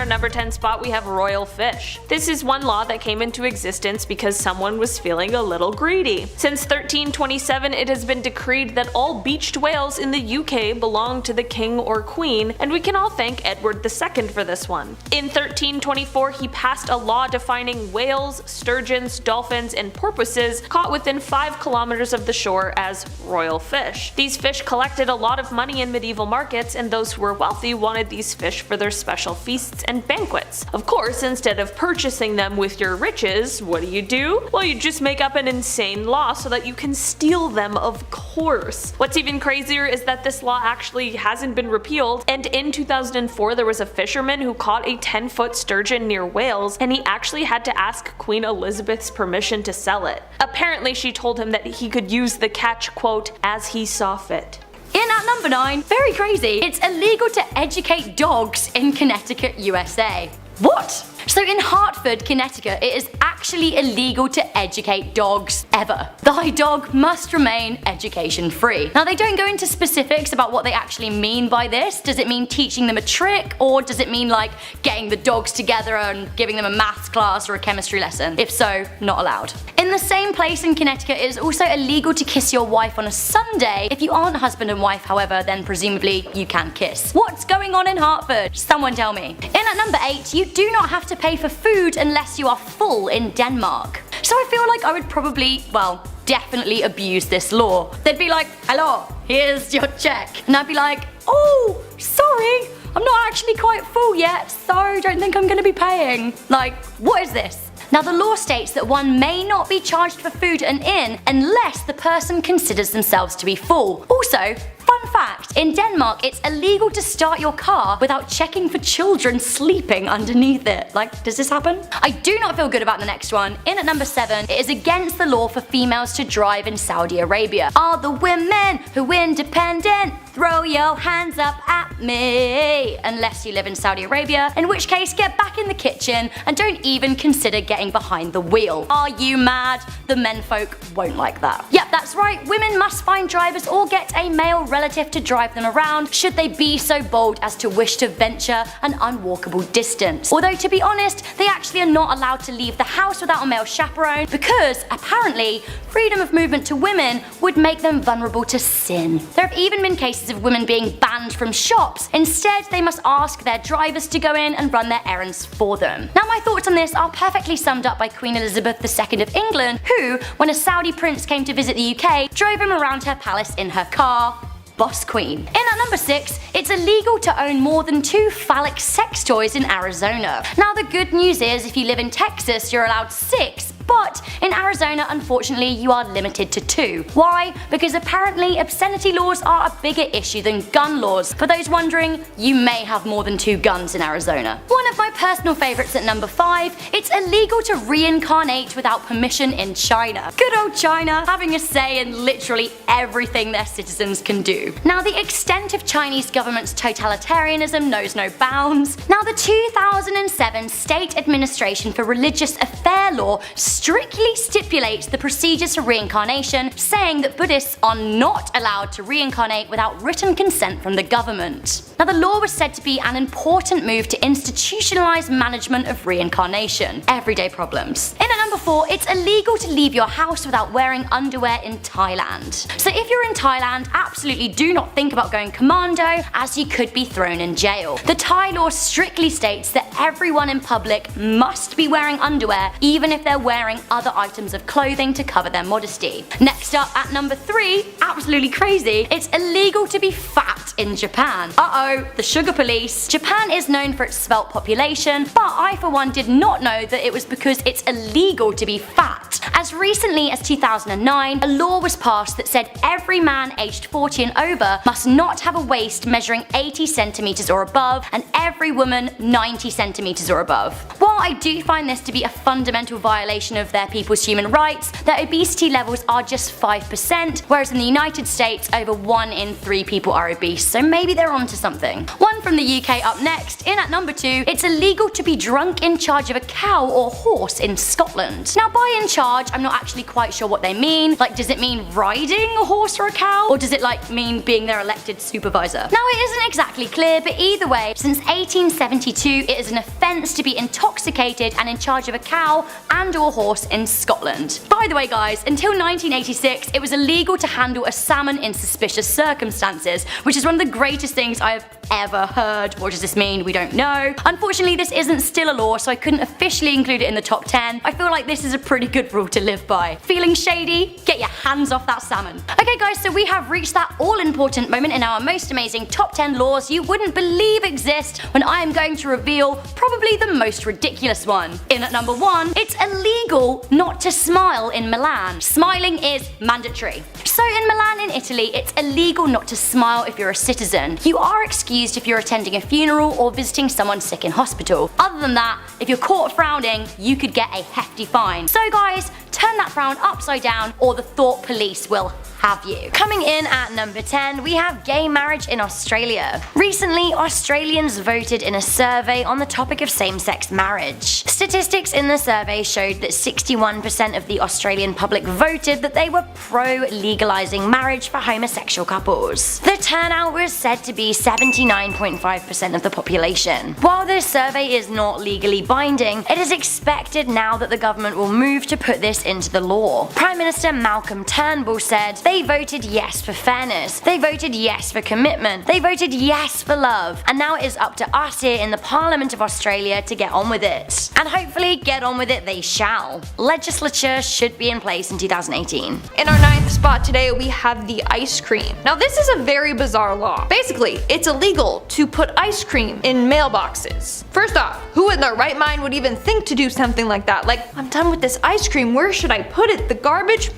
number 10 spot we have royal fish. This is one law that came into existence because someone was feeling a little greedy. Since 1327 it has been decreed that all beached whales in the UK belong to the king or queen, and we can all thank Edward II for this one. In 1324 he passed a law defining whales, sturgeons, dolphins, and porpoises caught within 5 kilometers of the shore as royal fish. These fish collected a lot of money in medieval markets, and those who were wealthy wanted these fish for their special feasts and banquets. Of course, instead of purchasing them with your riches, what do? Well, you just make up an insane law so that you can steal them, of course. What's even crazier is that this law actually hasn't been repealed, and in 2004 there was a fisherman who caught a 10-foot sturgeon near Wales, and he actually had to ask Queen Elizabeth's permission to sell it. Apparently she told him that he could use the catch, quote, as he saw fit. In at number 9, very crazy, it's illegal to educate dogs in Connecticut, USA. What? So in Hartford, Connecticut, it is actually illegal to educate dogs ever. Thy dog must remain education free. Now they don't go into specifics about what they actually mean by this. Does it mean teaching them a trick, or does it mean like getting the dogs together and giving them a maths class or a chemistry lesson? If so, not allowed. In the same place in Connecticut, it is also illegal to kiss your wife on a Sunday. If you aren't husband and wife, however, then presumably you can kiss. What's going on in Hartford? Someone tell me. In at number 8, you do not have to pay for food unless you are full in Denmark. So I feel like I would probably, well, definitely abuse this law. They'd be like, hello, here's your check. And I'd be like, oh, sorry, I'm not actually quite full yet, so don't think I'm gonna be paying. Like, what is this? Now the law states that one may not be charged for food at an inn unless the person considers themselves to be full. Also, fun fact, in Denmark it's illegal to start your car without checking for children sleeping underneath it. Like, does this happen? I do not feel good about the next one. In at number 7, it is against the law for females to drive in Saudi Arabia. Are the women who independent? Throw your hands up at me. Unless you live in Saudi Arabia, in which case get back in the kitchen and don't even consider getting behind the wheel. Are you mad? The menfolk won't like that. Yep, that's right, women must find drivers or get a male relative to drive them around should they be so bold as to wish to venture an unwalkable distance. Although to be honest, they actually are not allowed to leave the house without a male chaperone because apparently freedom of movement to women would make them vulnerable to sin. There have even been cases of women being banned from shops. Instead, they must ask their drivers to go in and run their errands for them. Now my thoughts on this are perfectly summed up by Queen Elizabeth II of England, who, when a Saudi prince came to visit the UK, drove him around her palace in her car. Boss queen. In at number 6, it's illegal to own more than 2 phallic sex toys in Arizona. Now the good news is if you live in Texas you're allowed 6, but in Arizona unfortunately you are limited to 2. Why? Because apparently obscenity laws are a bigger issue than gun laws. For those wondering, you may have more than 2 guns in Arizona. One of my personal favourites at number 5, it's illegal to reincarnate without permission in China. Good old China, having a say in literally everything their citizens can do. Now the extent of Chinese government's totalitarianism knows no bounds. Now the 2007 State Administration for Religious Affairs law strictly stipulates the procedures for reincarnation, saying that Buddhists are not allowed to reincarnate without written consent from the government. Now the law was said to be an important move to institutionalize management of reincarnation. Everyday problems. In at number 4, it's illegal to leave your house without wearing underwear in Thailand. So if you're in Thailand, absolutely do not think about going commando, as you could be thrown in jail. The Thai law strictly states that everyone in public must be wearing underwear, even if they're wearing other items of clothing to cover their modesty. Next up at number 3, absolutely crazy, it's illegal to be fat in Japan. Uh-oh, the sugar police. Japan is known for its svelte population, but I for one did not know that it was because it's illegal to be fat. As recently as 2009, a law was passed that said every man aged 40 and over must not have a waist measuring 80 centimeters or above, and every woman 90 centimeters or above. While I do find this to be a fundamental fundamental violation of their people's human rights, their obesity levels are just 5%, whereas in the United States, over 1 in 3 people are obese, so maybe they're onto something. One from the UK up next. In at number 2, it's illegal to be drunk in charge of a cow or horse in Scotland. Now, by in charge, I'm not actually quite sure what they mean. Like, does it mean riding a horse or a cow? Or does it like mean being their elected supervisor? Now, it isn't exactly clear, but either way, since 1872, it is an offence to be intoxicated and in charge of a cow and or horse in Scotland. By the way, guys, until 1986, it was illegal to handle a salmon in suspicious circumstances, which is one of the greatest things I have ever heard. What does this mean? We don't know. Unfortunately, this isn't still a law, so I couldn't officially include it in the top 10. I feel like this is a pretty good rule to live by. Feeling shady? Get your hands off that salmon. Okay guys, so we have reached that all-important moment in our most amazing top 10 laws you wouldn't believe exist, when I am going to reveal probably the most ridiculous one. In at number 1, it's illegal not to smile in Milan. Smiling is mandatory. So in Milan in Italy, it's illegal not to smile if you're a citizen. You are excused if you're attending a funeral or visiting someone sick in hospital. Other than that, if you're caught frowning, you could get a hefty fine. So guys, turn that frown upside down or the thought police will have you. Coming in at number 10, we have gay marriage in Australia. Recently, Australians voted in a survey on the topic of same-sex marriage. Statistics in the survey showed that 61% of the Australian public voted that they were pro-legalizing marriage for homosexual couples. The turnout was said to be 79.5% of the population. While this survey is not legally binding, it is expected now that the government will move to put this into the law. Prime Minister Malcolm Turnbull said, "They voted yes for fairness, they voted yes for commitment, they voted yes for love, and now it is up to us here in the Parliament of Australia to get on with it." And hopefully get on with it they shall. Legislature should be in place in 2018. In our 9th spot today, we have the ice cream. Now this is a very bizarre law. Basically, it's illegal to put ice cream in mailboxes. First off, who in their right mind would even think to do something like that? Like, I'm done with this ice cream, where should I put it? The garbage?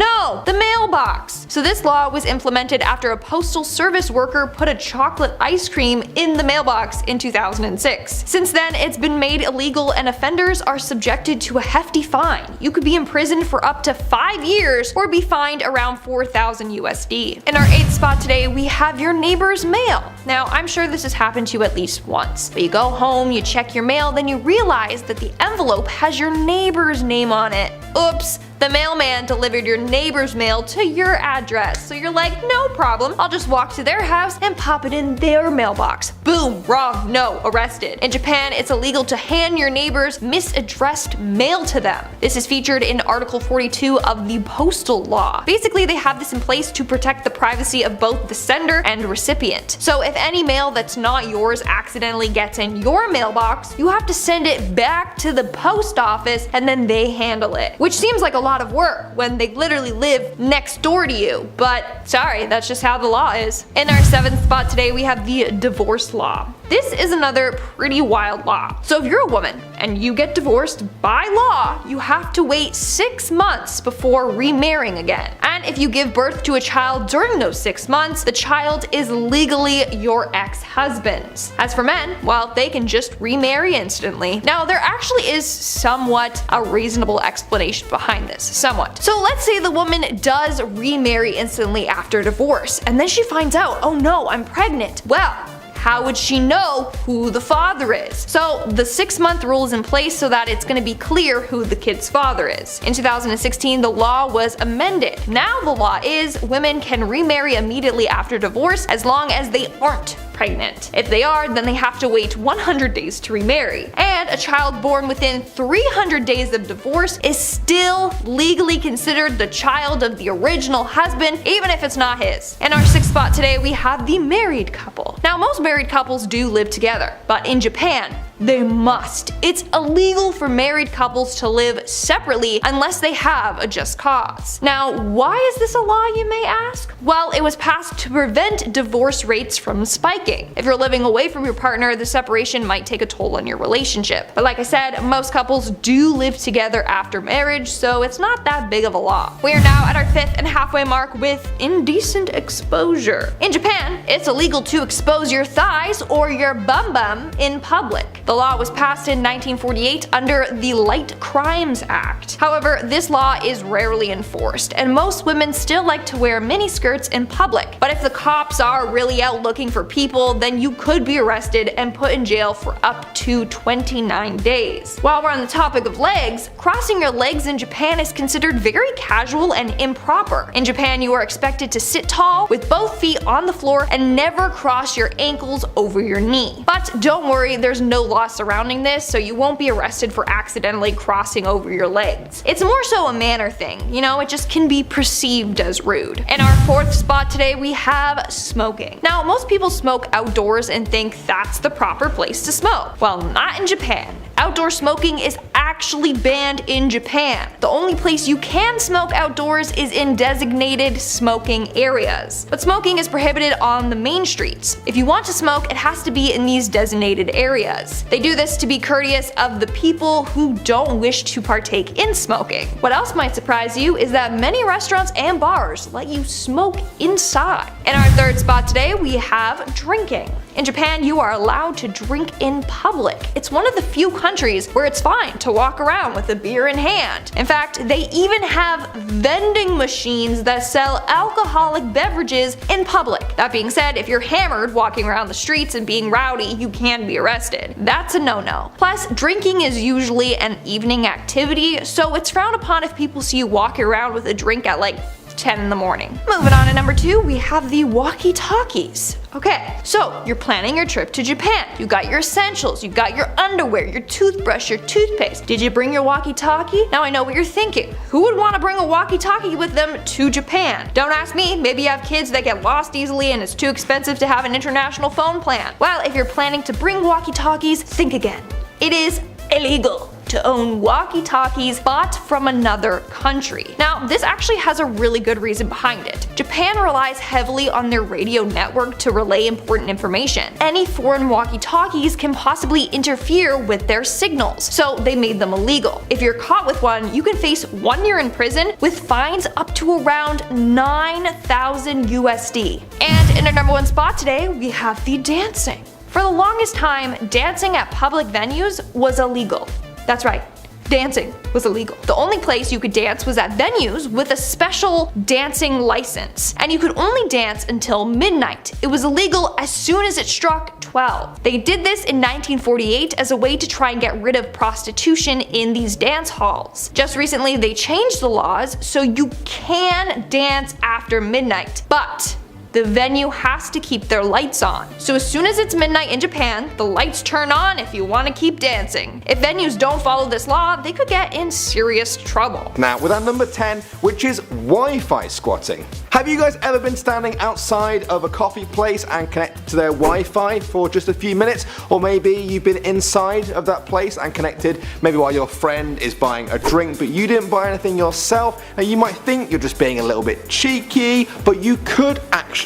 No, the mailbox. So this law was implemented after a postal service worker put a chocolate ice cream in the mailbox in 2006. Since then, it's been made illegal and offenders are subjected to a hefty fine. You could be imprisoned for up to 5 years or be fined around 4,000 USD. In our 8th spot today, we have your neighbor's mail. Now, I'm sure this has happened to you at least once. But you go home, you check your mail, then you realize that the envelope has your neighbor's name on it. Oops. The mailman delivered your neighbor's mail to your address, so you're like, no problem, I'll just walk to their house and pop it in their mailbox. Boom, wrong, no, arrested. In Japan, it's illegal to hand your neighbors misaddressed mail to them. This is featured in Article 42 of the Postal Law. Basically, they have this in place to protect the privacy of both the sender and recipient. So if any mail that's not yours accidentally gets in your mailbox, you have to send it back to the post office and then they handle it. Which seems like a lot of work when they literally live next door to you, but sorry, that's just how the law is. In our 7th spot today, we have the divorce law. This is another pretty wild law. So if you're a woman and you get divorced by law, you have to wait 6 months before remarrying again. And if you give birth to a child during those 6 months, the child is legally your ex-husband's. As for men, well, they can just remarry instantly. Now, there actually is somewhat a reasonable explanation behind this. Somewhat. So let's say the woman does remarry instantly after divorce, and then she finds out, oh no, I'm pregnant. Well, how would she know who the father is? So the 6-month rule is in place so that it's going to be clear who the kid's father is. In 2016, the law was amended. Now the law is women can remarry immediately after divorce as long as they aren't pregnant. If they are, then they have to wait 100 days to remarry. And a child born within 300 days of divorce is still legally considered the child of the original husband, even if it's not his. In our 6th spot today, we have the married couple. Now, most married couples do live together, but in Japan, they must. It's illegal for married couples to live separately unless they have a just cause. Now, why is this a law, you may ask? Well, it was passed to prevent divorce rates from spiking. If you're living away from your partner, the separation might take a toll on your relationship. But like I said, most couples do live together after marriage, so it's not that big of a law. We are now at our 5th and halfway mark with indecent exposure. In Japan, it's illegal to expose your thighs or your bum bum in public. The law was passed in 1948 under the Light Crimes Act. However, this law is rarely enforced, and most women still like to wear miniskirts in public. But if the cops are really out looking for people, then you could be arrested and put in jail for up to 29 days. While we're on the topic of legs, crossing your legs in Japan is considered very casual and improper. In Japan, you are expected to sit tall with both feet on the floor and never cross your ankles over your knee. But don't worry, there's no law surrounding this, so you won't be arrested for accidentally crossing over your legs. It's more so a manner thing, you know, it just can be perceived as rude. In our fourth spot today, we have smoking. Now, most people smoke outdoors and think that's the proper place to smoke. Well, not in Japan. Outdoor smoking is actually banned in Japan. The only place you can smoke outdoors is in designated smoking areas. But smoking is prohibited on the main streets. If you want to smoke, it has to be in these designated areas. They do this to be courteous of the people who don't wish to partake in smoking. What else might surprise you is that many restaurants and bars let you smoke inside. In our third spot today, we have drinking. In Japan, you are allowed to drink in public. It's one of the few countries where it's fine to walk around with a beer in hand. In fact, they even have vending machines that sell alcoholic beverages in public. That being said, if you're hammered walking around the streets and being rowdy, you can be arrested. That's a no-no. Plus, drinking is usually an evening activity, so it's frowned upon if people see you walking around with a drink at like 10 in the morning. Moving on to number 2, we have the walkie-talkies. Okay, so you're planning your trip to Japan. You got your essentials, you got your underwear, your toothbrush, your toothpaste. Did you bring your walkie-talkie? Now I know what you're thinking. Who would want to bring a walkie-talkie with them to Japan? Don't ask me, maybe you have kids that get lost easily and it's too expensive to have an international phone plan. Well, if you're planning to bring walkie-talkies, think again. It is illegal to own walkie-talkies bought from another country. Now, this actually has a really good reason behind it. Japan relies heavily on their radio network to relay important information. Any foreign walkie-talkies can possibly interfere with their signals, so they made them illegal. If you're caught with one, you can face 1 year in prison with fines up to around 9,000 USD. And in our number 1 spot today, we have the dancing. For the longest time, dancing at public venues was illegal. That's right, dancing was illegal. The only place you could dance was at venues with a special dancing license, and you could only dance until midnight. It was illegal as soon as it struck 12. They did this in 1948 as a way to try and get rid of prostitution in these dance halls. Just recently, they changed the laws so you can dance after midnight, but the venue has to keep their lights on. So as soon as it's midnight in Japan, the lights turn on if you want to keep dancing. If venues don't follow this law, they could get in serious trouble. Now with our number 10, which is Wi-Fi squatting. Have you guys ever been standing outside of a coffee place and connected to their Wi-Fi for just a few minutes? Or maybe you've been inside of that place and connected maybe while your friend is buying a drink but you didn't buy anything yourself, and you might think you're just being a little bit cheeky, but you could actually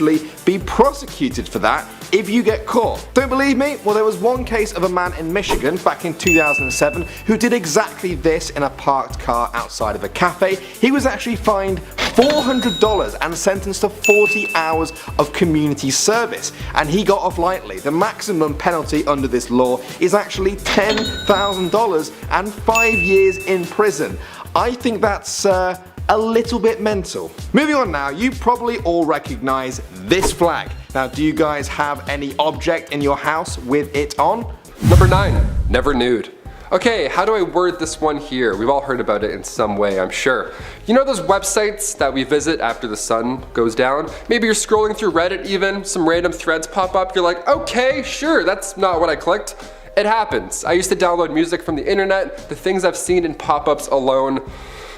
be prosecuted for that if you get caught. Don't believe me? Well, there was one case of a man in Michigan back in 2007 who did exactly this in a parked car outside of a cafe. He was actually fined $400 and sentenced to 40 hours of community service, and he got off lightly. The maximum penalty under this law is actually $10,000 and 5 years in prison. I think that's a little bit mental. Moving on now, you probably all recognize this flag. Now, do you guys have any object in your house with it on? Number 9, never nude. Okay, how do I word this one here? We've all heard about it in some way, I'm sure. You know those websites that we visit after the sun goes down? Maybe you're scrolling through Reddit even, some random threads pop up, you're like, okay, sure, that's not what I clicked. It happens. I used to download music from the internet. The things I've seen in pop-ups alone,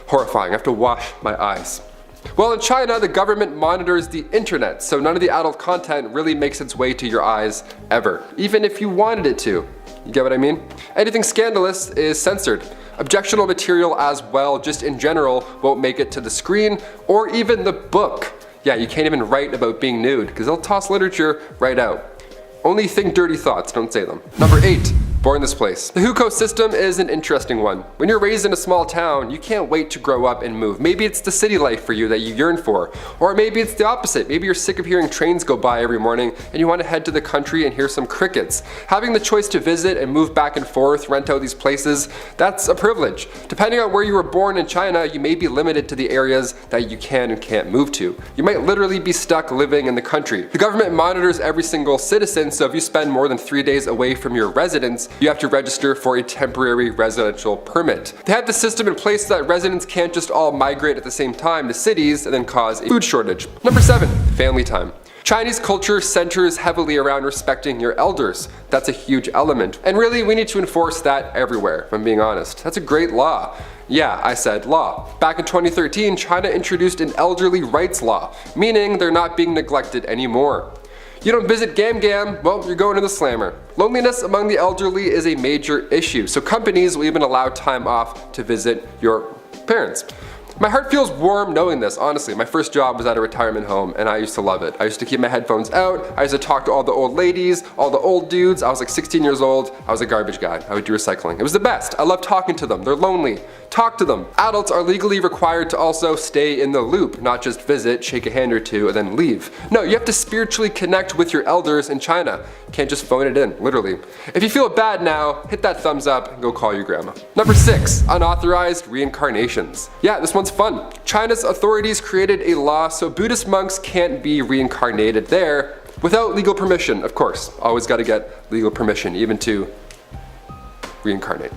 horrifying. I have to wash my eyes. Well, in China, the government monitors the internet, so none of the adult content really makes its way to your eyes ever, even if you wanted it to. You get what I mean? Anything scandalous is censored. Objectionable material as well, just in general, won't make it to the screen or even the book. Yeah, you can't even write about being nude because they'll toss literature right out. Only think dirty thoughts, don't say them. Number 8, born in this place. The hukou system is an interesting one. When you're raised in a small town, you can't wait to grow up and move. Maybe it's the city life for you that you yearn for. Or maybe it's the opposite. Maybe you're sick of hearing trains go by every morning and you want to head to the country and hear some crickets. Having the choice to visit and move back and forth, rent out these places, that's a privilege. Depending on where you were born in China, you may be limited to the areas that you can and can't move to. You might literally be stuck living in the country. The government monitors every single citizen, so if you spend more than 3 days away from your residence, you have to register for a temporary residential permit. They have the system in place so that residents can't just all migrate at the same time to cities and then cause a food shortage. Number 7, family time. Chinese culture centers heavily around respecting your elders. That's a huge element. And really, we need to enforce that everywhere, if I'm being honest. That's a great law. Yeah, I said law. Back in 2013, China introduced an elderly rights law, meaning they're not being neglected anymore. You don't visit Gam Gam, well, you're going to the slammer. Loneliness among the elderly is a major issue, so companies will even allow time off to visit your parents. My heart feels warm knowing this, honestly. My first job was at a retirement home and I used to love it. I used to keep my headphones out, I used to talk to all the old ladies, all the old dudes. I was like 16 years old, I was a garbage guy. I would do recycling. It was the best. I love talking to them. They're lonely. Talk to them. Adults are legally required to also stay in the loop, not just visit, shake a hand or two, and then leave. No, you have to spiritually connect with your elders in China. You can't just phone it in, literally. If you feel bad now, hit that thumbs up and go call your grandma. Number 6, unauthorized reincarnations. Yeah, this one's fun. China's authorities created a law so Buddhist monks can't be reincarnated there without legal permission, of course. Always gotta get legal permission, even to reincarnate.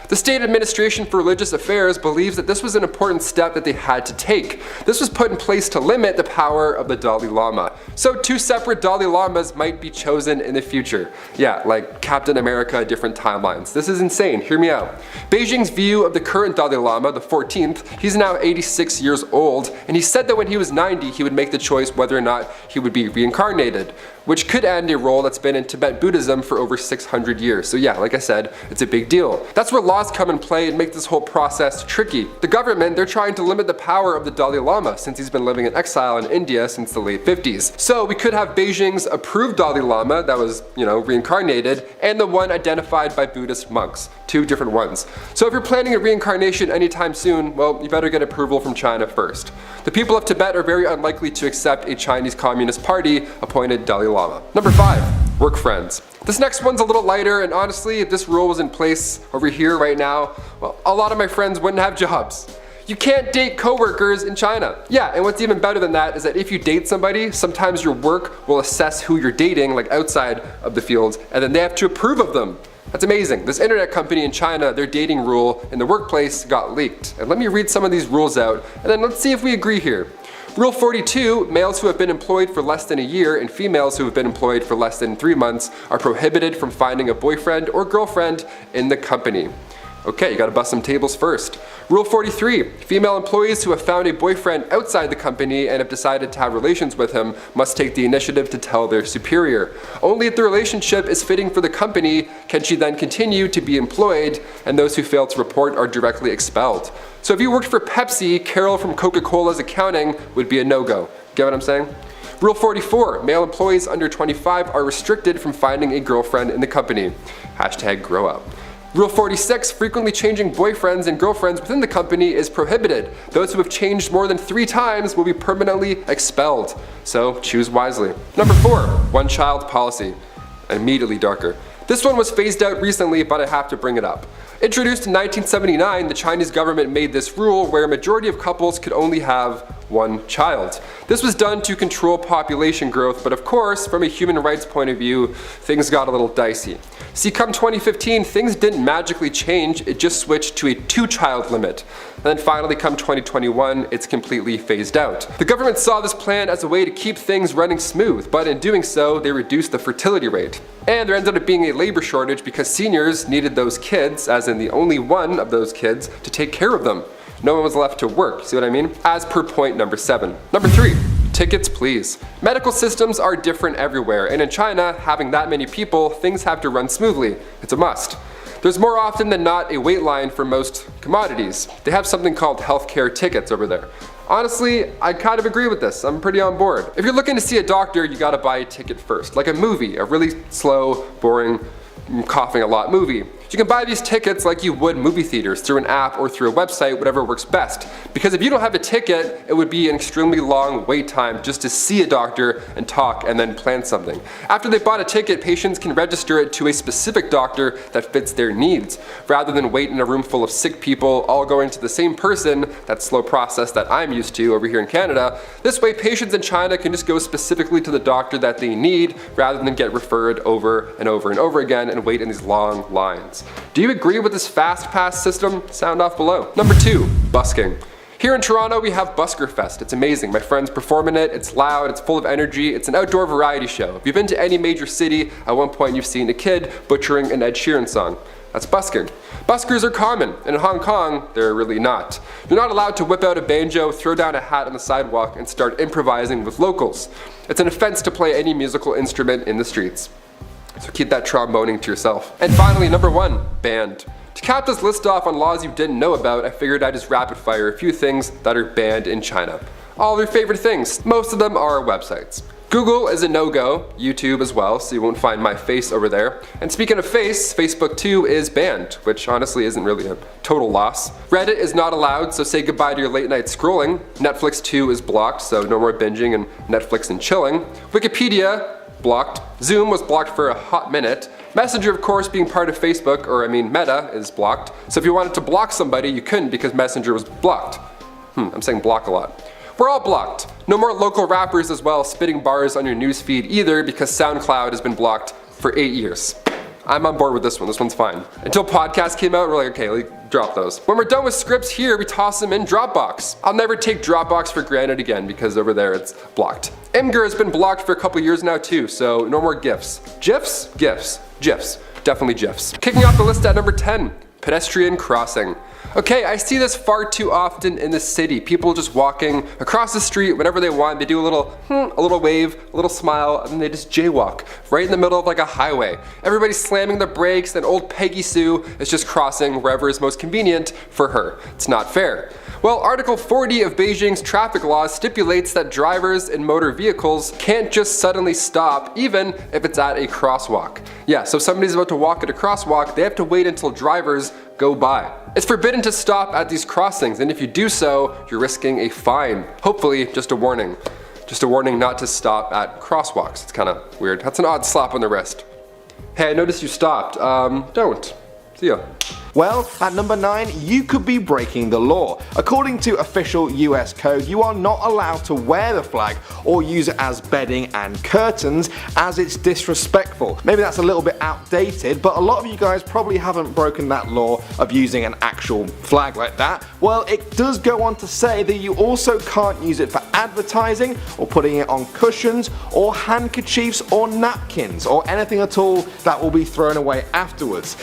The State Administration for Religious Affairs believes that this was an important step that they had to take. This was put in place to limit the power of the Dalai Lama. So 2 separate Dalai Lamas might be chosen in the future. Yeah, like Captain America, different timelines. This is insane, hear me out. Beijing's view of the current Dalai Lama, the 14th, he's now 86 years old, and he said that when he was 90, he would make the choice whether or not he would be reincarnated, which could end a role that's been in Tibet Buddhism for over 600 years. So yeah, like I said, it's a big deal. That's where laws come in play and make this whole process tricky. The government, they're trying to limit the power of the Dalai Lama since he's been living in exile in India since the late 50s. So we could have Beijing's approved Dalai Lama that was, reincarnated, and the one identified by Buddhist monks. 2 different ones. So if you're planning a reincarnation anytime soon, well, you better get approval from China first. The people of Tibet are very unlikely to accept a Chinese Communist Party appointed Dalai Lama. Number 5, work friends. This next one's a little lighter, and honestly, if this rule was in place over here right now, well, a lot of my friends wouldn't have jobs. You can't date coworkers in China. Yeah, and what's even better than that is that if you date somebody, sometimes your work will assess who you're dating, like outside of the field, and then they have to approve of them. That's amazing. This internet company in China, their dating rule in the workplace got leaked. And let me read some of these rules out, and then let's see if we agree here. Rule 42, males who have been employed for less than a year and females who have been employed for less than 3 months are prohibited from finding a boyfriend or girlfriend in the company. Okay, you gotta bust some tables first. Rule 43, female employees who have found a boyfriend outside the company and have decided to have relations with him must take the initiative to tell their superior. Only if the relationship is fitting for the company can she then continue to be employed, and those who fail to report are directly expelled. So if you worked for Pepsi, Carol from Coca-Cola's accounting would be a no-go. Get what I'm saying? Rule 44, male employees under 25 are restricted from finding a girlfriend in the company. Hashtag grow up. Rule 46, frequently changing boyfriends and girlfriends within the company is prohibited. Those who have changed more than 3 times will be permanently expelled. So choose wisely. Number 4, one-child policy. Immediately darker. This one was phased out recently, but I have to bring it up. Introduced in 1979, the Chinese government made this rule where a majority of couples could only have 1 child. This was done to control population growth, but of course, from a human rights point of view, things got a little dicey. See, come 2015, things didn't magically change, it just switched to a 2-child limit. And then finally, come 2021, it's completely phased out. The government saw this plan as a way to keep things running smooth, but in doing so, they reduced the fertility rate. And there ended up being a labor shortage because seniors needed those kids, as in the only one of those kids, to take care of them. No one was left to work, see what I mean? As per point number 7. Number 3, tickets please. Medical systems are different everywhere, and in China, having that many people, things have to run smoothly. It's a must. There's more often than not a wait line for most commodities. They have something called healthcare tickets over there. Honestly, I kind of agree with this. I'm pretty on board. If you're looking to see a doctor, you gotta buy a ticket first. Like a movie, a really slow, boring coughing a lot movie. You can buy these tickets like you would movie theaters through an app or through a website, whatever works best. Because if you don't have a ticket, it would be an extremely long wait time just to see a doctor and talk and then plan something. After they bought a ticket, patients can register it to a specific doctor that fits their needs, rather than wait in a room full of sick people all going to the same person, that slow process that I'm used to over here in Canada. This way, patients in China can just go specifically to the doctor that they need, rather than get referred over and over and over again and wait in these long lines. Do you agree with this fast pass system? Sound off below. Number 2, busking. Here in Toronto, we have Busker Fest. It's amazing. My friends perform in it. It's loud, it's full of energy. It's an outdoor variety show. If you've been to any major city, at one point you've seen a kid butchering an Ed Sheeran song. That's busking. Buskers are common, and in Hong Kong, they're really not. You're not allowed to whip out a banjo, throw down a hat on the sidewalk, and start improvising with locals. It's an offense to play any musical instrument in the streets. So keep that tromboning to yourself. And finally, number 1, banned. To cap this list off on laws you didn't know about, I figured I'd just rapid fire a few things that are banned in China. All your favorite things. Most of them are websites. Google is a no-go, YouTube as well, so you won't find my face over there. And speaking of face, Facebook too is banned, which honestly isn't really a total loss. Reddit is not allowed, so say goodbye to your late night scrolling. Netflix too is blocked, so no more binging and Netflix and chilling. Wikipedia, blocked. Zoom was blocked for a hot minute. Messenger, of course, being part of Facebook, or I mean Meta, is blocked. So if you wanted to block somebody, you couldn't because Messenger was blocked. I'm saying block a lot. We're all blocked. No more local rappers as well spitting bars on your newsfeed either, because SoundCloud has been blocked for 8 years. I'm on board with this one. This one's fine. Until podcasts came out, we're like, okay, drop those. When we're done with scripts here, we toss them in Dropbox. I'll never take Dropbox for granted again because over there it's blocked. Imgur has been blocked for a couple years now too, so no more GIFs. GIFs? GIFs. GIFs. Definitely GIFs. Kicking off the list at number 10, pedestrian crossing. Okay, I see this far too often in the city. People just walking across the street whenever they want. They do a little wave, a little smile, and then they just jaywalk right in the middle of like a highway. Everybody's slamming the brakes, and old Peggy Sue is just crossing wherever is most convenient for her. It's not fair. Well, Article 40 of Beijing's traffic laws stipulates that drivers in motor vehicles can't just suddenly stop, even if it's at a crosswalk. Yeah, so if somebody's about to walk at a crosswalk, they have to wait until drivers go by. It's forbidden to stop at these crossings, and if you do so, you're risking a fine. Hopefully, just a warning. Just a warning not to stop at crosswalks. It's kind of weird. That's an odd slap on the wrist. Hey, I noticed you stopped. Don't. See ya. Well, at number 9, you could be breaking the law. According to official US code, you are not allowed to wear the flag or use it as bedding and curtains, as it's disrespectful. Maybe that's a little bit outdated, but a lot of you guys probably haven't broken that law of using an actual flag like that. Well, it does go on to say that you also can't use it for advertising or putting it on cushions or handkerchiefs or napkins or anything at all that will be thrown away afterwards.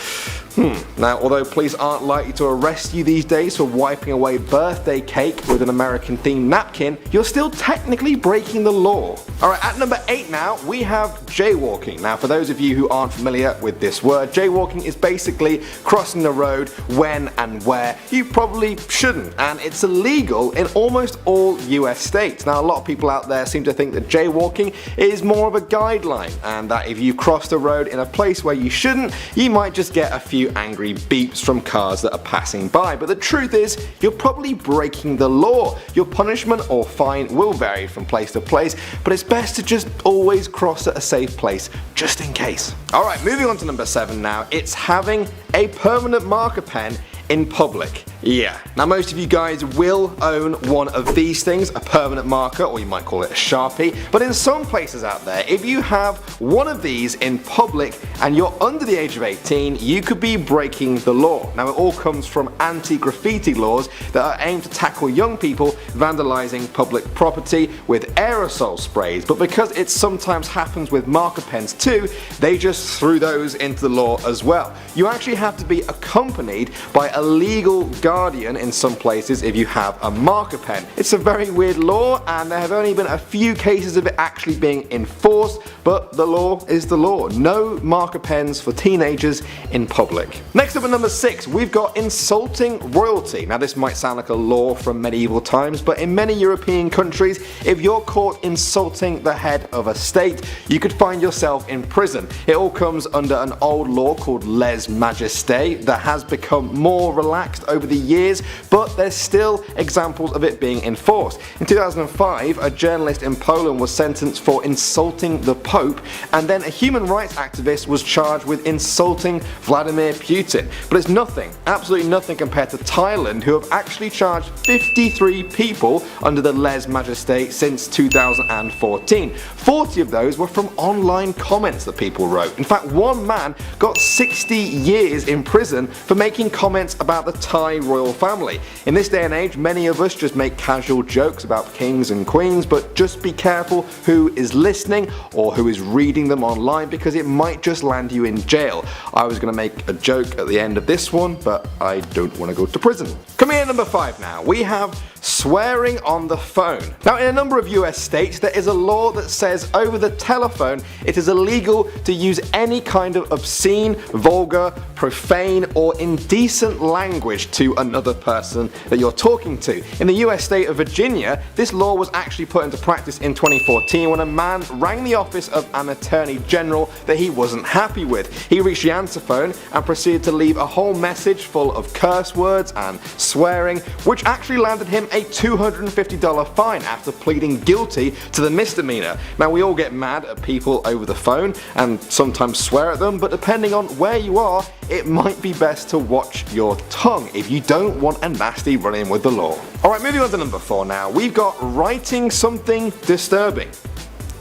Now, although police aren't likely to arrest you these days for wiping away birthday cake with an American themed napkin, you're still technically breaking the law. Alright, at number 8 now, we have jaywalking. Now, for those of you who aren't familiar with this word, jaywalking is basically crossing the road when and where you probably shouldn't, and it's illegal in almost all US states. Now, a lot of people out there seem to think that jaywalking is more of a guideline, and that if you cross the road in a place where you shouldn't, you might just get a few angry beeps from cars that are passing by. But the truth is, you're probably breaking the law. Your punishment or fine will vary from place to place, but it's best to just always cross at a safe place, just in case. Alright, moving on to number 7 now. It's having a permanent marker pen in public. Yeah, now most of you guys will own one of these things, a permanent marker, or you might call it a Sharpie, but in some places out there, if you have one of these in public and you're under the age of 18, you could be breaking the law. Now, it all comes from anti-graffiti laws that are aimed to tackle young people vandalizing public property with aerosol sprays, but because it sometimes happens with marker pens too, they just threw those into the law as well. You actually have to be accompanied by a legal guardian in some places if you have a marker pen. It's a very weird law, and there have only been a few cases of it actually being enforced, but the law is the law. No marker pens for teenagers in public. Next up at number 6, we've got insulting royalty. Now this might sound like a law from medieval times, but in many European countries, if you're caught insulting the head of a state, you could find yourself in prison. It all comes under an old law called lèse majesté that has become more relaxed over the years, but there's still examples of it being enforced. In 2005, a journalist in Poland was sentenced for insulting the Pope, and then a human rights activist was charged with insulting Vladimir Putin. But it's nothing, absolutely nothing compared to Thailand, who have actually charged 53 people under the lèse majesté since 2014. 40 of those were from online comments that people wrote. In fact, one man got 60 years in prison for making comments about the Thai royal family. In this day and age, many of us just make casual jokes about kings and queens, but just be careful who is listening or who is reading them online, because it might just land you in jail. I was going to make a joke at the end of this one, but I don't want to go to prison. Coming in at number 5 now, we have swearing on the phone. Now in a number of US states there is a law that says over the telephone it is illegal to use any kind of obscene, vulgar, profane or indecent language to another person that you're talking to. In the US state of Virginia, this law was actually put into practice in 2014 when a man rang the office of an attorney general that he wasn't happy with. He reached the answer phone and proceeded to leave a whole message full of curse words and swearing, which actually landed him a $250 fine after pleading guilty to the misdemeanor. Now we all get mad at people over the phone and sometimes swear at them, but depending on where you are, it might be best to watch your tongue if you don't want a nasty run-in with the law. Alright, moving on to number 4 now. We've got writing something disturbing.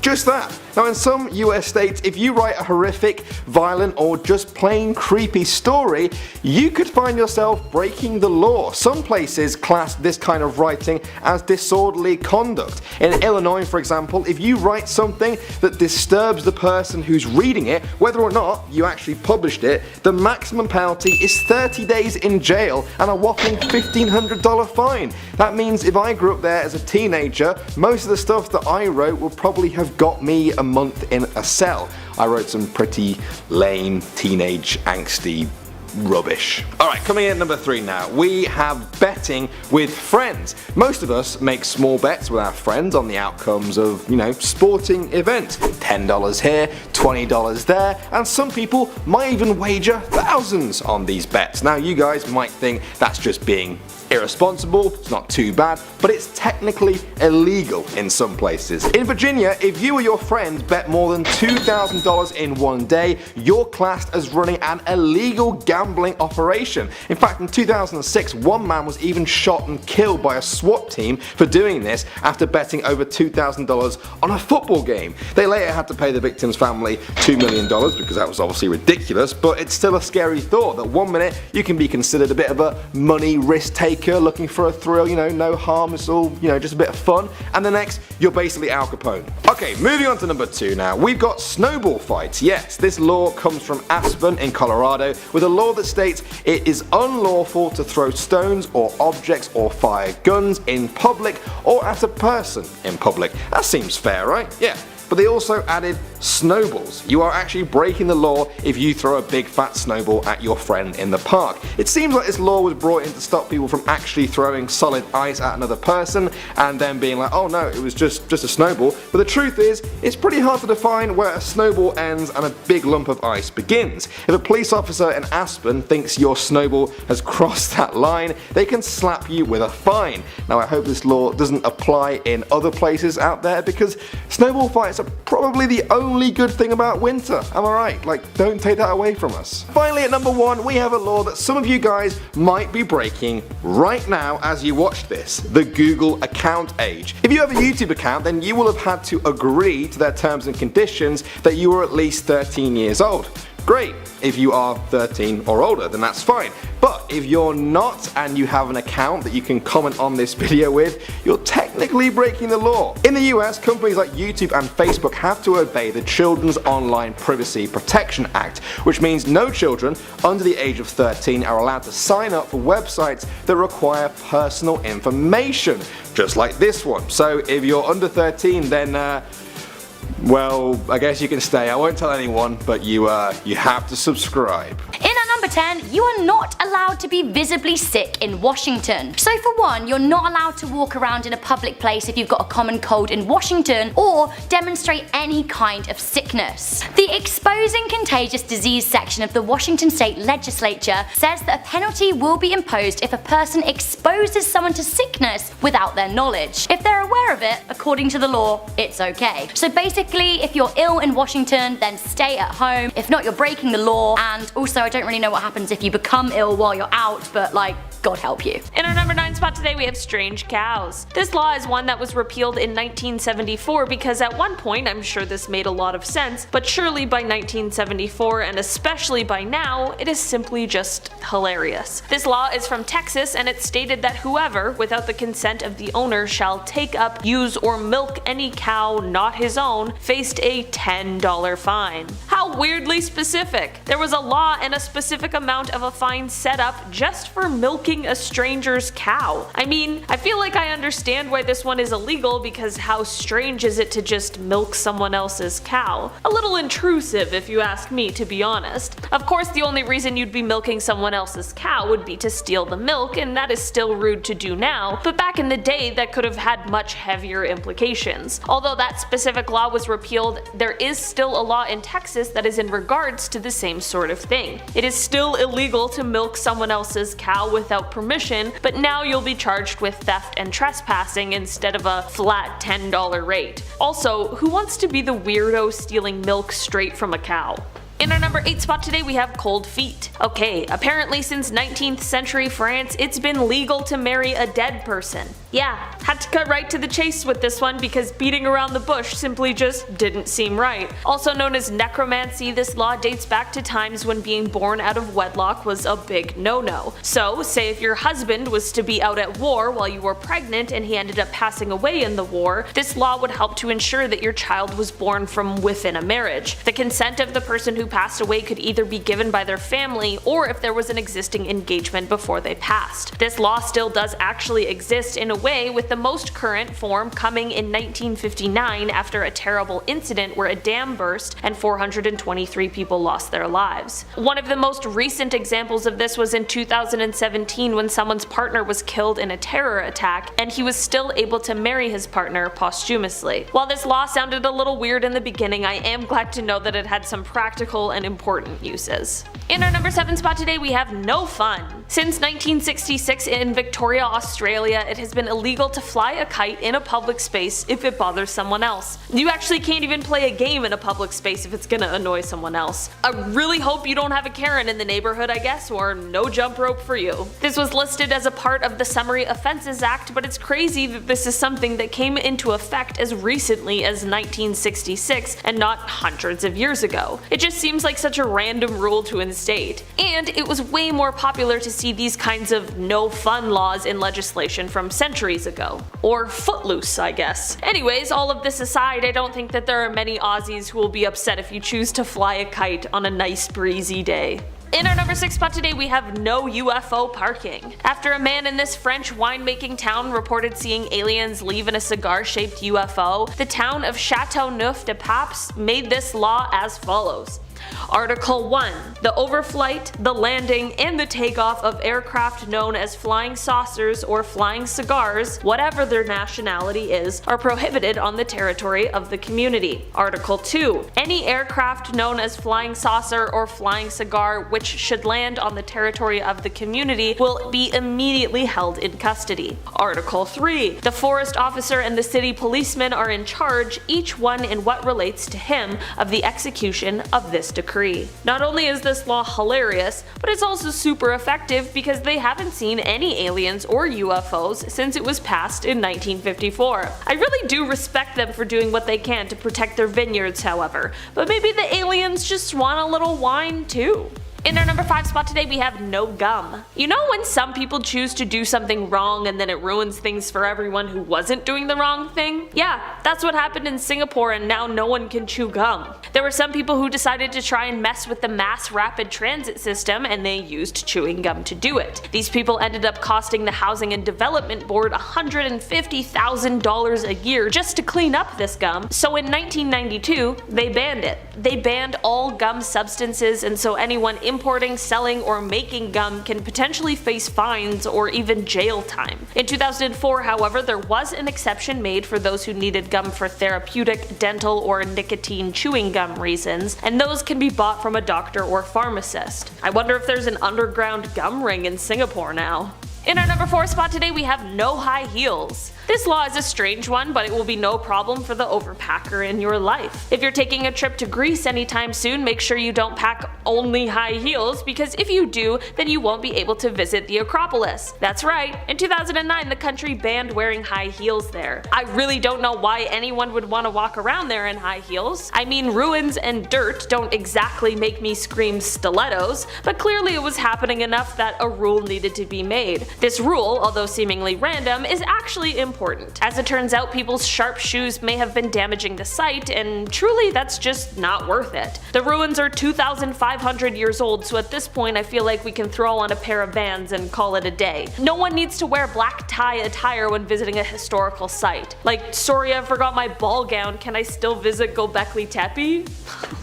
Just that. Now in some US states, if you write a horrific, violent or just plain creepy story, you could find yourself breaking the law. Some places class this kind of writing as disorderly conduct. In Illinois, for example, if you write something that disturbs the person who's reading it, whether or not you actually published it, the maximum penalty is 30 days in jail and a whopping $1,500 fine. That means if I grew up there as a teenager, most of the stuff that I wrote would probably have got me a month in a cell. I wrote some pretty lame, teenage, angsty rubbish. Alright, coming in at number 3 now, we have betting with friends. Most of us make small bets with our friends on the outcomes of, sporting events. $10 here, $20 there, and some people might even wager thousands on these bets. Now you guys might think that's just being irresponsible, it's not too bad, but it's technically illegal in some places. In Virginia, if you or your friends bet more than $2,000 in one day, you're classed as running an illegal gambling operation. In fact, in 2006, one man was even shot and killed by a SWAT team for doing this after betting over $2,000 on a football game. They later had to pay the victim's family $2 million because that was obviously ridiculous, but it's still a scary thought that one minute you can be considered a bit of a money risk taker looking for a thrill, no harm, it's all, just a bit of fun, and the next, you're basically Al Capone. Okay, moving on to number 2 now, we've got Snowball Fights. Yes, this law comes from Aspen in Colorado, with a law that states it is unlawful to throw stones or objects or fire guns in public or at a person in public. That seems fair, right? Yeah. But they also added snowballs. You are actually breaking the law if you throw a big fat snowball at your friend in the park. It seems like this law was brought in to stop people from actually throwing solid ice at another person and then being like, oh no, it was just a snowball. But the truth is, it's pretty hard to define where a snowball ends and a big lump of ice begins. If a police officer in Aspen thinks your snowball has crossed that line, they can slap you with a fine. Now I hope this law doesn't apply in other places out there, because snowball fights are probably the only good thing about winter. Am I right? Don't take that away from us. Finally, at number 1, we have a law that some of you guys might be breaking right now as you watch this: the Google account age. If you have a YouTube account, then you will have had to agree to their terms and conditions that you were at least 13 years old. great. If you are 13 or older, then that's fine. But if you're not and you have an account that you can comment on this video with, you're technically breaking the law. In the US, companies like YouTube and Facebook have to obey the Children's Online Privacy Protection Act, which means no children under the age of 13 are allowed to sign up for websites that require personal information, just like this one. So if you're under 13, then well, I guess you can stay. I won't tell anyone, but you have to subscribe. In at number 10, you are not allowed to be visibly sick in Washington. So for one, you're not allowed to walk around in a public place if you've got a common cold in Washington or demonstrate any kind of sickness. The Exposing Contagious Disease section of the Washington State Legislature says that a penalty will be imposed if a person exposes someone to sickness without their knowledge. If they're aware of it, according to the law, it's okay. So basically, if you're ill in Washington, then stay at home. If not, you're breaking the law. And also, I don't really know what happens if you become ill while you're out, but like, God help you. In our number 9 spot today we have strange cows. This law is one that was repealed in 1974 because at one point, I'm sure this made a lot of sense, but surely by 1974 and especially by now, it is simply just hilarious. This law is from Texas and it stated that whoever, without the consent of the owner, shall take up, use, or milk any cow not his own, faced a $10 fine. How weirdly specific. There was a law and a specific amount of a fine set up just for milking a stranger's cow. I mean, I feel like I understand why this one is illegal because how strange is it to just milk someone else's cow? A little intrusive if you ask me, to be honest. Of course, the only reason you'd be milking someone else's cow would be to steal the milk, and that is still rude to do now, but back in the day that could have had much heavier implications. Although that specific law was repealed, there is still a law in Texas that is in regards to the same sort of thing. It is still illegal to milk someone else's cow without permission, but now you'll be charged with theft and trespassing instead of a flat $10 rate. Also, who wants to be the weirdo stealing milk straight from a cow? In our number 8 spot today we have cold feet. Okay, apparently since 19th century France, it's been legal to marry a dead person. Yeah, had to cut right to the chase with this one because beating around the bush simply just didn't seem right. Also known as necromancy, this law dates back to times when being born out of wedlock was a big no-no. So, say if your husband was to be out at war while you were pregnant and he ended up passing away in the war, this law would help to ensure that your child was born from within a marriage. The consent of the person who passed away could either be given by their family or if there was an existing engagement before they passed. This law still does actually exist in a way, with the most current form coming in 1959 after a terrible incident where a dam burst and 423 people lost their lives. One of the most recent examples of this was in 2017 when someone's partner was killed in a terror attack and he was still able to marry his partner posthumously. While this law sounded a little weird in the beginning, I am glad to know that it had some practical and important uses. In our number 7 spot today we have no fun. Since 1966 in Victoria, Australia, it has been illegal to fly a kite in a public space if it bothers someone else. You actually can't even play a game in a public space if it's gonna annoy someone else. I really hope you don't have a Karen in the neighborhood, I guess, or no jump rope for you. This was listed as a part of the Summary Offences Act, but it's crazy that this is something that came into effect as recently as 1966 and not hundreds of years ago. It just seems like such a random rule to instate. And it was way more popular to see these kinds of no fun laws in legislation from centuries ago. Or Footloose, I guess. Anyways, all of this aside, I don't think that there are many Aussies who will be upset if you choose to fly a kite on a nice breezy day. In our number 6 spot today we have no UFO parking. After a man in this French winemaking town reported seeing aliens leave in a cigar-shaped UFO, the town of Châteauneuf-du-Pape made this law as follows. Article 1. The overflight, the landing, and the takeoff of aircraft known as flying saucers or flying cigars, whatever their nationality is, are prohibited on the territory of the community. Article 2. Any aircraft known as flying saucer or flying cigar which should land on the territory of the community will be immediately held in custody. Article 3. The forest officer and the city policeman are in charge, each one in what relates to him, of the execution of this decree. Not only is this law hilarious, but it's also super effective because they haven't seen any aliens or UFOs since it was passed in 1954. I really do respect them for doing what they can to protect their vineyards, however, but maybe the aliens just want a little wine too. In our number 5 spot today we have no gum. You know when some people choose to do something wrong and then it ruins things for everyone who wasn't doing the wrong thing? Yeah, that's what happened in Singapore, and now no one can chew gum. There were some people who decided to try and mess with the mass rapid transit system, and they used chewing gum to do it. These people ended up costing the Housing and Development Board $150,000 a year just to clean up this gum, so in 1992 they banned it. They banned all gum substances, and so anyone importing, selling, or making gum can potentially face fines or even jail time. In 2004, however, there was an exception made for those who needed gum for therapeutic, dental, or nicotine chewing gum reasons, and those can be bought from a doctor or pharmacist. I wonder if there's an underground gum ring in Singapore now. In our number 4 spot today we have no high heels. This law is a strange one, but it will be no problem for the overpacker in your life. If you're taking a trip to Greece anytime soon, make sure you don't pack only high heels, because if you do, then you won't be able to visit the Acropolis. That's right, in 2009 the country banned wearing high heels there. I really don't know why anyone would want to walk around there in high heels. I mean, ruins and dirt don't exactly make me scream stilettos, but clearly it was happening enough that a rule needed to be made. This rule, although seemingly random, is actually important. As it turns out, people's sharp shoes may have been damaging the site, and truly that's just not worth it. The ruins are 2,500 years old, so at this point I feel like we can throw on a pair of Vans and call it a day. No one needs to wear black tie attire when visiting a historical site. Like, sorry I forgot my ball gown, can I still visit Göbekli Tepe?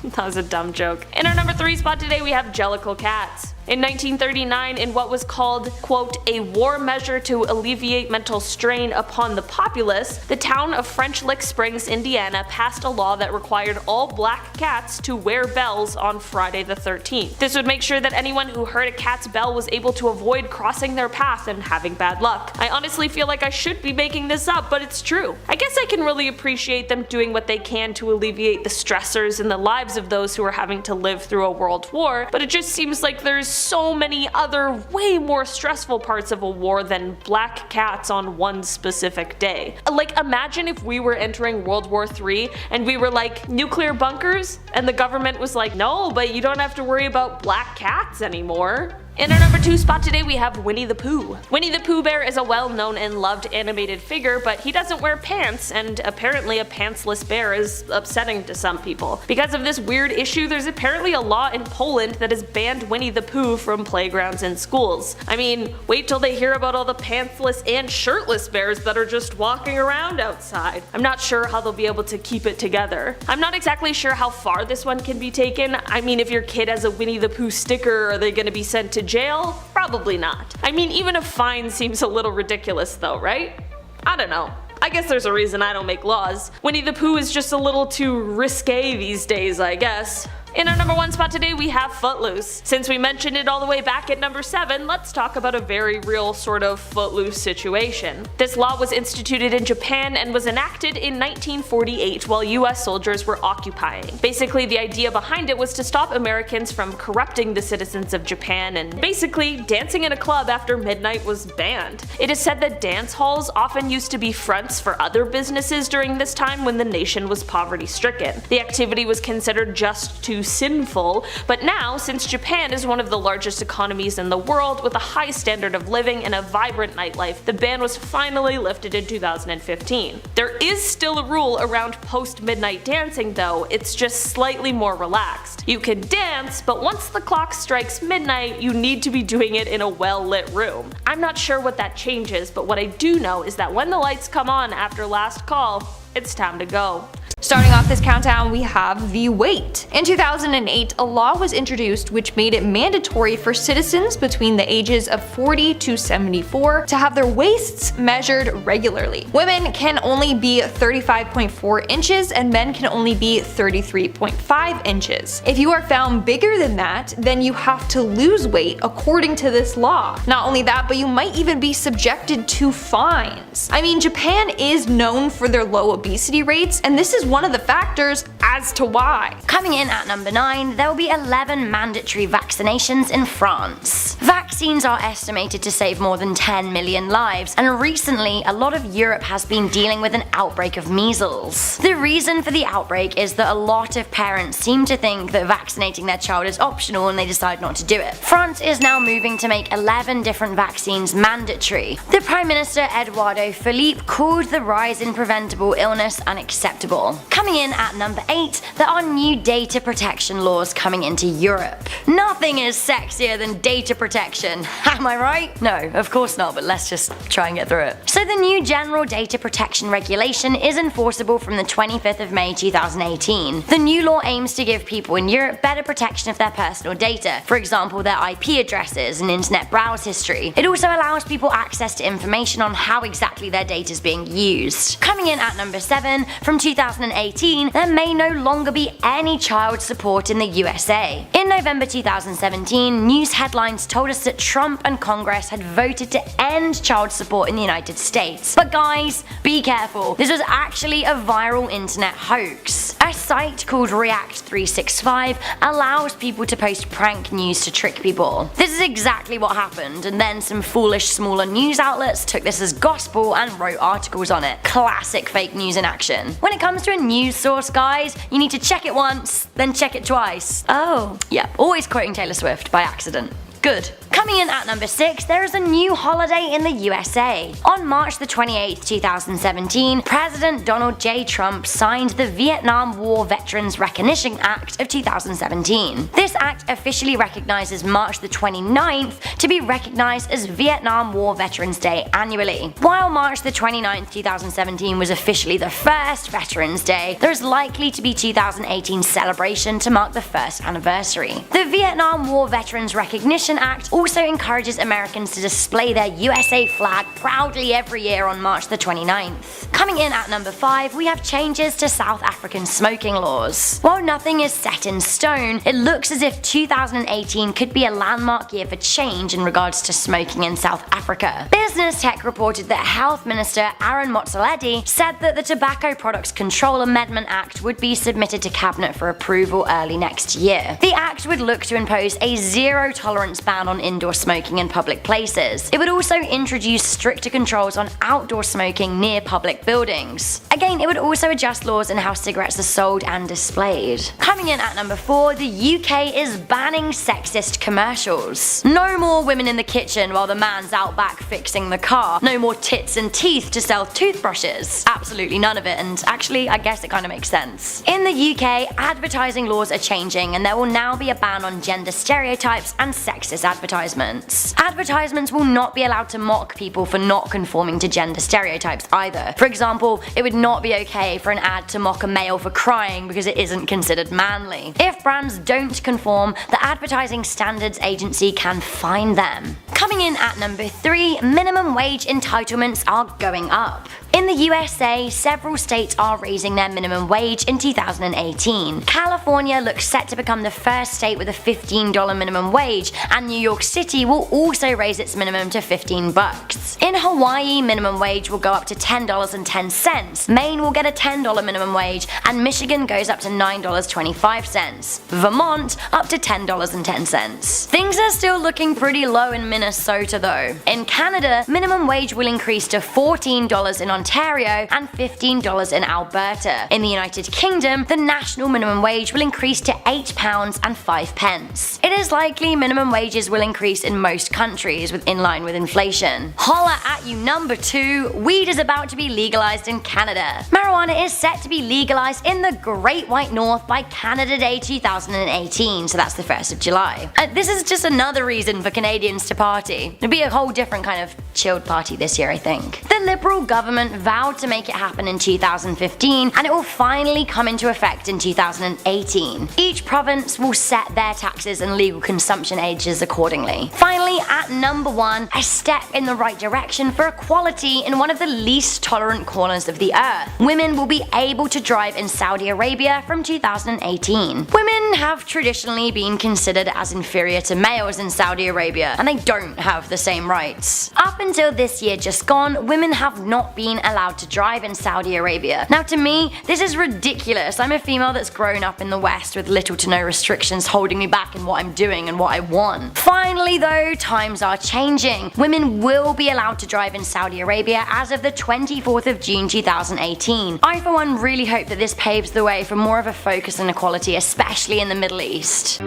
That was a dumb joke. In our number 3 spot today we have Jellicle cats. In 1939, in what was called, quote, a war measure to alleviate mental strain upon the populace, the town of French Lick Springs, Indiana passed a law that required all black cats to wear bells on Friday the 13th. This would make sure that anyone who heard a cat's bell was able to avoid crossing their path and having bad luck. I honestly feel like I should be making this up, but it's true. I guess I can really appreciate them doing what they can to alleviate the stressors in the lives of those who are having to live through a world war, but it just seems like there's so many other way more stressful parts of a war than black cats on one specific day. Like, imagine if we were entering World War III and we were like, nuclear bunkers? And the government was like, no, but you don't have to worry about black cats anymore. In our number 2 spot today we have Winnie the Pooh. Winnie the Pooh Bear is a well-known and loved animated figure, but he doesn't wear pants, and apparently a pantsless bear is upsetting to some people. Because of this weird issue, there's apparently a law in Poland that has banned Winnie the Pooh from playgrounds and schools. I mean, wait till they hear about all the pantsless and shirtless bears that are just walking around outside. I'm not sure how they'll be able to keep it together. I'm not exactly sure how far this one can be taken. I mean, if your kid has a Winnie the Pooh sticker, are they gonna be sent to jail? Probably not. I mean, even a fine seems a little ridiculous though, right? I don't know. I guess there's a reason I don't make laws. Winnie the Pooh is just a little too risque these days, I guess. In our number 1 spot today we have Footloose. Since we mentioned it all the way back at number 7, let's talk about a very real sort of Footloose situation. This law was instituted in Japan and was enacted in 1948 while US soldiers were occupying. Basically, the idea behind it was to stop Americans from corrupting the citizens of Japan, and basically, dancing in a club after midnight was banned. It is said that dance halls often used to be fronts for other businesses during this time when the nation was poverty-stricken. The activity was considered just too sinful, but now, since Japan is one of the largest economies in the world with a high standard of living and a vibrant nightlife, the ban was finally lifted in 2015. There is still a rule around post-midnight dancing though, it's just slightly more relaxed. You can dance, but once the clock strikes midnight, you need to be doing it in a well-lit room. I'm not sure what that changes, but what I do know is that when the lights come on after last call, it's time to go. Starting off this countdown, we have the weight. In 2008, a law was introduced which made it mandatory for citizens between the ages of 40 to 74 to have their waists measured regularly. Women can only be 35.4 inches and men can only be 33.5 inches. If you are found bigger than that, then you have to lose weight according to this law. Not only that, but you might even be subjected to fines. I mean, Japan is known for their low obesity rates, and this is one of the factors as to why. Coming in at number 9, there will be 11 mandatory vaccinations in France. Vaccines are estimated to save more than 10 million lives, and recently a lot of Europe has been dealing with an outbreak of measles. The reason for the outbreak is that a lot of parents seem to think that vaccinating their child is optional and they decide not to do it. France is now moving to make 11 different vaccines mandatory. The Prime Minister Eduardo Philippe called the rise in preventable illness unacceptable. Coming in at number 8, there are new data protection laws coming into Europe. Nothing is sexier than data protection, am I right? No, of course not, but let's just try and get through it. So the new General Data Protection Regulation is enforceable from the 25th of May 2018. The new law aims to give people in Europe better protection of their personal data, for example their IP addresses and internet browse history. It also allows people access to information on how exactly their data is being used. Coming in at number 7, from 2018, there may no longer be any child support in the USA. In November 2017, news headlines told us that Trump and Congress had voted to end child support in the United States. But guys, be careful. This was actually a viral internet hoax. A site called React365 allows people to post prank news to trick people. This is exactly what happened, and then some foolish smaller news outlets took this as gospel and wrote articles on it. Classic fake news in action. When it comes to a news source, guys, you need to check it once, then check it twice. Oh, yeah, always quoting Taylor Swift by accident. Good. Coming in at number 6, there is a new holiday in the USA. On March the 28th, 2017, President Donald J. Trump signed the Vietnam War Veterans Recognition Act of 2017. This act officially recognizes March the 29th to be recognized as Vietnam War Veterans Day annually. While March the 29th, 2017 was officially the first Veterans Day, there is likely to be 2018 celebration to mark the first anniversary. The Vietnam War Veterans Recognition Act also encourages Americans to display their USA flag proudly every year on March the 29th. Coming in at number 5, we have changes to South African smoking laws. While nothing is set in stone, it looks as if 2018 could be a landmark year for change in regards to smoking in South Africa. Business Tech reported that Health Minister Aaron Motsoaledi said that the Tobacco Products Control Amendment Act would be submitted to Cabinet for approval early next year. The act would look to impose a zero-tolerance ban on indoor smoking in public places. It would also introduce stricter controls on outdoor smoking near public buildings. Again, it would also adjust laws in how cigarettes are sold and displayed. Coming in at number 4, the UK is banning sexist commercials. No more women in the kitchen while the man's out back fixing the car. No more tits and teeth to sell toothbrushes. Absolutely none of it, and actually I guess it kind of makes sense. In the UK, advertising laws are changing and there will now be a ban on gender stereotypes and sexist advertisements. Advertisements will not be allowed to mock people for not conforming to gender stereotypes either. For example, it would not be okay for an ad to mock a male for crying because it isn't considered manly. If brands don't conform, the Advertising Standards Agency can fine them. Coming in at number 3, minimum wage entitlements are going up. In the USA, several states are raising their minimum wage in 2018. California looks set to become the first state with a $15 minimum wage, and New York City will also raise its minimum to $15. In Hawaii, minimum wage will go up to $10.10. Maine will get a $10 minimum wage, and Michigan goes up to $9.25. Vermont up to $10.10. Things are still looking pretty low in Minnesota though. In Canada, minimum wage will increase to $14 in Ontario and $15 in Alberta. In the United Kingdom, the national minimum wage will increase to £8.05. It is likely minimum wages will increase in most countries in line with inflation. Holla at you number 2, weed is about to be legalized in Canada. Marijuana is set to be legalized in the Great White North by Canada Day 2018, so that's the 1st of July. This is just another reason for Canadians to party. It'll be a whole different kind of chilled party this year, I think. The Liberal government vowed to make it happen in 2015, and it will finally come into effect in 2018. Each province will set their taxes and legal consumption ages accordingly. Finally, at number 1, a step in the right direction for equality in one of the least tolerant corners of the earth. Women will be able to drive in Saudi Arabia from 2018. Women have traditionally been considered as inferior to males in Saudi Arabia, and they don't have the same rights. Up until this year just gone, women have not been allowed to drive in Saudi Arabia. Now to me, this is ridiculous. I'm a female that's grown up in the West with little to no restrictions holding me back in what I'm doing and what I want. Finally though, times are changing. Women will be allowed to drive in Saudi Arabia as of the 24th of June 2018. I for one really hope that this paves the way for more of a focus on equality, especially in the Middle East.